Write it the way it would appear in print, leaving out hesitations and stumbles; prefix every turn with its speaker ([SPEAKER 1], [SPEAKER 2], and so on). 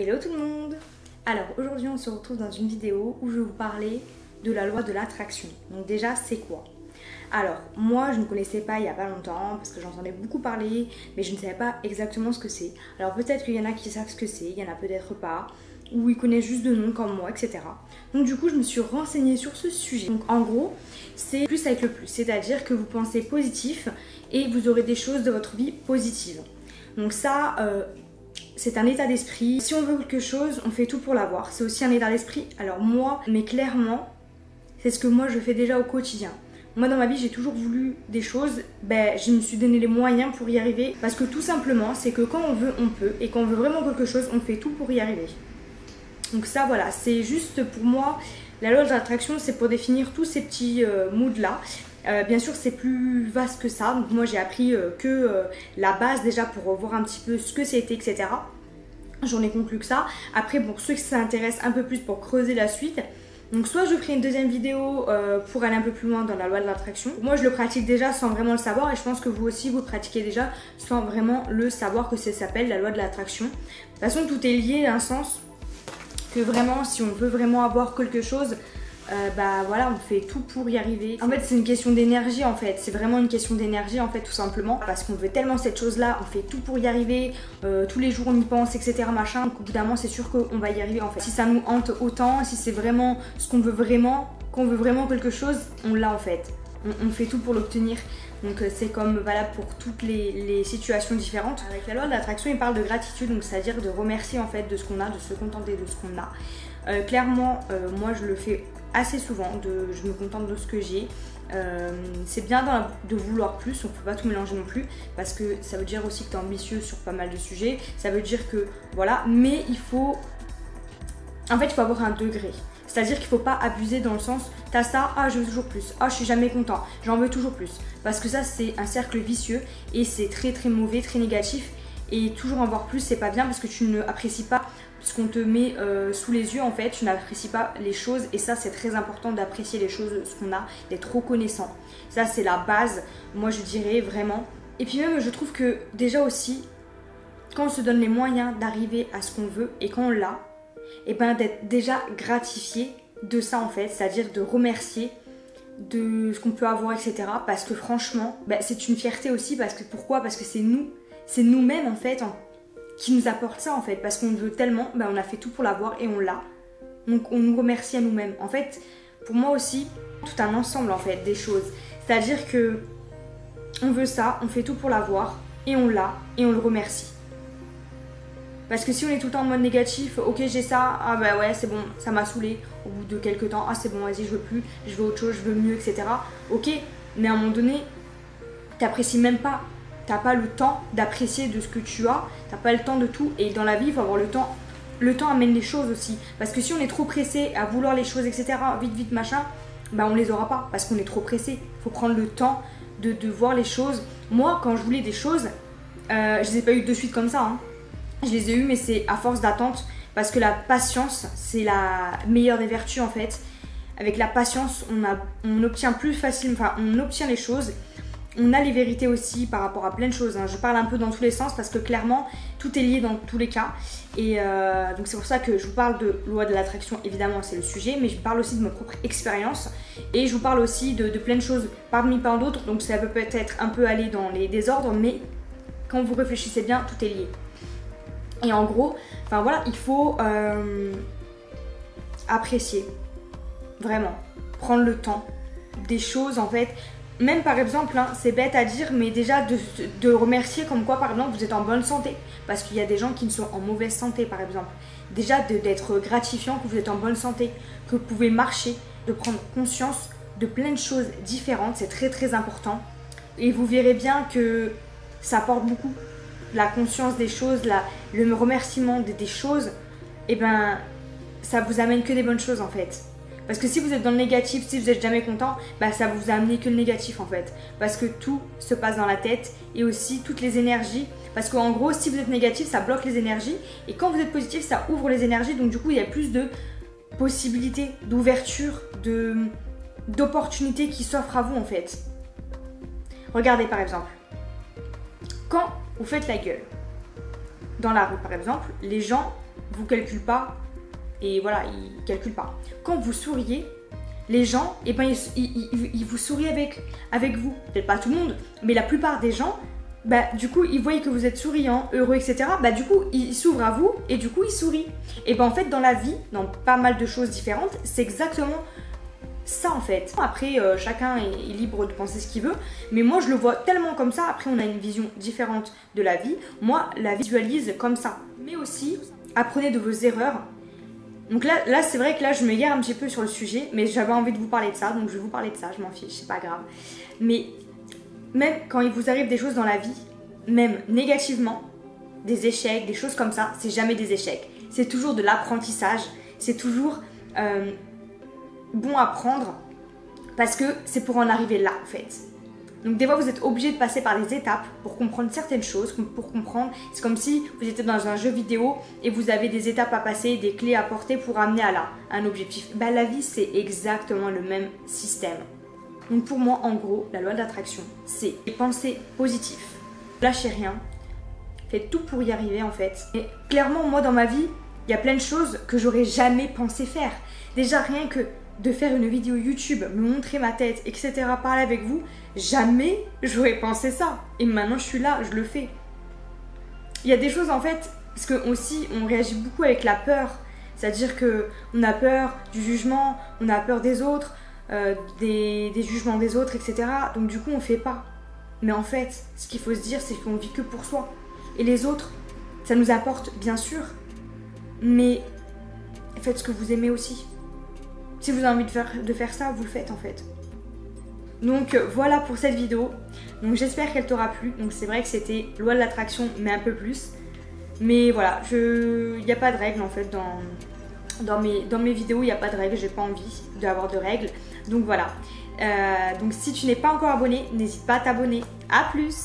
[SPEAKER 1] Hello tout le monde! Alors aujourd'hui on se retrouve dans une vidéo où je vais vous parler de la loi de l'attraction. Donc déjà c'est quoi? Alors moi je ne connaissais pas il n'y a pas longtemps parce que j'entendais beaucoup parler mais je ne savais pas exactement ce que c'est. Alors peut-être qu'il y en a qui savent ce que c'est, il y en a peut-être pas, ou ils connaissent juste de nom comme moi, etc. Donc du coup je me suis renseignée sur ce sujet. Donc en gros c'est plus avec le plus, c'est-à-dire que vous pensez positif et vous aurez des choses de votre vie positives. Donc ça c'est un état d'esprit. Si on veut quelque chose, on fait tout pour l'avoir. C'est aussi un état d'esprit. Alors moi, mais clairement, c'est ce que moi je fais déjà au quotidien. Moi dans ma vie, j'ai toujours voulu des choses. Je me suis donné les moyens pour y arriver. Parce que tout simplement, c'est que quand on veut, on peut. Et quand on veut vraiment quelque chose, on fait tout pour y arriver. Donc ça, voilà, c'est juste pour moi, la loi de l'attraction, c'est pour définir tous ces petits moods-là. Bien sûr c'est plus vaste que ça, donc moi j'ai appris que la base déjà pour voir un petit peu ce que c'était, etc. J'en ai conclu que ça. Après pour ceux qui s'intéressent un peu plus pour creuser la suite, donc soit je ferai une deuxième vidéo pour aller un peu plus loin dans la loi de l'attraction. Moi je le pratique déjà sans vraiment le savoir et je pense que vous aussi vous le pratiquez déjà sans vraiment le savoir que ça s'appelle la loi de l'attraction. De toute façon tout est lié à un sens que vraiment si on veut vraiment avoir quelque chose, voilà, on fait tout pour y arriver. En fait c'est une question d'énergie en fait, c'est vraiment une question d'énergie en fait tout simplement. Parce qu'on veut tellement cette chose là, on fait tout pour y arriver, tous les jours on y pense, etc. machin. Donc au bout d'un moment c'est sûr qu'on va y arriver en fait. Si ça nous hante autant, si c'est vraiment ce qu'on veut vraiment, qu'on veut vraiment quelque chose, on l'a en fait. On fait tout pour l'obtenir. Donc c'est comme valable pour toutes les situations différentes. Avec la loi de l'attraction, il parle de gratitude, donc c'est-à-dire de remercier en fait de ce qu'on a, de se contenter de ce qu'on a. Clairement, moi je le fais assez souvent, je me contente de ce que j'ai. C'est bien de vouloir plus, on ne peut pas tout mélanger non plus, parce que ça veut dire aussi que tu es ambitieux sur pas mal de sujets. Ça veut dire que voilà, mais il faut... En fait, il faut avoir un degré. C'est-à-dire qu'il ne faut pas abuser dans le sens, t'as ça, ah je veux toujours plus, ah je suis jamais content, j'en veux toujours plus. Parce que ça c'est un cercle vicieux et c'est très très mauvais, très négatif. Et toujours en avoir plus c'est pas bien parce que tu ne apprécies pas ce qu'on te met sous les yeux en fait, tu n'apprécies pas les choses et ça c'est très important d'apprécier les choses, ce qu'on a, d'être reconnaissant. Ça c'est la base, moi je dirais vraiment. Et puis même je trouve que déjà aussi, quand on se donne les moyens d'arriver à ce qu'on veut et quand on l'a, et d'être déjà gratifié de ça en fait, c'est-à-dire de remercier de ce qu'on peut avoir, etc. Parce que franchement, c'est une fierté aussi, parce que pourquoi? Parce que c'est nous-mêmes en fait qui nous apportent ça en fait, parce qu'on veut tellement, on a fait tout pour l'avoir et on l'a. Donc on nous remercie à nous-mêmes. En fait, pour moi aussi, tout un ensemble en fait des choses. C'est-à-dire que on veut ça, on fait tout pour l'avoir et on l'a et on le remercie. Parce que si on est tout le temps en mode négatif, ok j'ai ça, ah ouais c'est bon, ça m'a saoulé. Au bout de quelques temps, ah c'est bon vas-y je veux plus, je veux autre chose, je veux mieux, etc. Ok, mais à un moment donné, t'apprécies même pas. T'as pas le temps d'apprécier de ce que tu as, t'as pas le temps de tout. Et dans la vie, il faut avoir le temps. Le temps amène les choses aussi. Parce que si on est trop pressé à vouloir les choses, etc., vite machin, on les aura pas. Parce qu'on est trop pressé. Il faut prendre le temps de voir les choses. Moi, quand je voulais des choses, je les ai pas eues de suite comme ça. Je les ai eues, mais c'est à force d'attente. Parce que la patience, c'est la meilleure des vertus en fait. Avec la patience, on obtient plus facilement, on obtient les choses. On a les vérités aussi par rapport à plein de choses. Je parle un peu dans tous les sens parce que clairement, tout est lié dans tous les cas. Et donc c'est pour ça que je vous parle de loi de l'attraction, évidemment c'est le sujet, mais je parle aussi de ma propre expérience. Et je vous parle aussi de plein de choses parmi plein d'autres. Donc ça peut peut-être un peu aller dans les désordres, mais quand vous réfléchissez bien, tout est lié. Et en gros, voilà, il faut apprécier, vraiment, prendre le temps des choses en fait. Même par exemple, c'est bête à dire, mais déjà de remercier comme quoi par exemple vous êtes en bonne santé. Parce qu'il y a des gens qui ne sont en mauvaise santé par exemple. Déjà d'être gratifiant que vous êtes en bonne santé, que vous pouvez marcher, de prendre conscience de plein de choses différentes, c'est très très important. Et vous verrez bien que ça apporte beaucoup. La conscience des choses, le remerciement des choses, ça vous amène que des bonnes choses en fait. Parce que si vous êtes dans le négatif, si vous n'êtes jamais content, ça vous a amené que le négatif en fait. Parce que tout se passe dans la tête et aussi toutes les énergies. Parce qu'en gros, si vous êtes négatif, ça bloque les énergies. Et quand vous êtes positif, ça ouvre les énergies. Donc du coup, il y a plus de possibilités, d'ouverture, d'opportunités qui s'offrent à vous en fait. Regardez par exemple, quand vous faites la gueule, dans la rue par exemple, les gens vous calculent pas. Et voilà, ils calculent pas. Quand vous souriez, les gens, eh ben, ils vous sourient avec vous. Peut-être pas tout le monde, mais la plupart des gens, bah, du coup, ils voient que vous êtes souriant, heureux, etc. Bah, du coup, ils s'ouvrent à vous et du coup, ils sourient. Et ben, en fait, dans la vie, dans pas mal de choses différentes, c'est exactement ça en fait. Après, chacun est libre de penser ce qu'il veut, mais moi, je le vois tellement comme ça. Après, on a une vision différente de la vie. Moi, la visualise comme ça. Mais aussi, apprenez de vos erreurs. Donc là c'est vrai que là, je me gare un petit peu sur le sujet, mais j'avais envie de vous parler de ça, donc je vais vous parler de ça, je m'en fiche, c'est pas grave. Mais même quand il vous arrive des choses dans la vie, même négativement, des échecs, des choses comme ça, c'est jamais des échecs. C'est toujours de l'apprentissage, c'est toujours bon à prendre, parce que c'est pour en arriver là, en fait. Donc des fois, vous êtes obligé de passer par des étapes pour comprendre certaines choses, pour comprendre. C'est comme si vous étiez dans un jeu vidéo et vous avez des étapes à passer, des clés à porter pour amener à là, un objectif. Bah, la vie, c'est exactement le même système. Donc pour moi, en gros, la loi de l'attraction, c'est penser positif. Lâchez rien. Faites tout pour y arriver, en fait. Et clairement, moi, dans ma vie, il y a plein de choses que j'aurais jamais pensé faire. Déjà, rien que de faire une vidéo YouTube, me montrer ma tête, etc., parler avec vous, jamais j'aurais pensé ça. Et maintenant, je suis là, je le fais. Il y a des choses, en fait, parce que aussi, on réagit beaucoup avec la peur. C'est-à-dire qu'on a peur du jugement, on a peur des autres, des jugements des autres, etc. Donc du coup, on fait pas. Mais en fait, ce qu'il faut se dire, c'est qu'on vit que pour soi. Et les autres, ça nous apporte, bien sûr, mais faites ce que vous aimez aussi. Si vous avez envie de faire ça, vous le faites en fait. Donc voilà pour cette vidéo. Donc j'espère qu'elle t'aura plu. Donc c'est vrai que c'était loi de l'attraction, mais un peu plus. Mais voilà, il n'y a pas de règles en fait dans mes vidéos, il n'y a pas de règles. J'ai pas envie d'avoir de règles. Donc voilà. Donc si tu n'es pas encore abonné, n'hésite pas à t'abonner. À plus!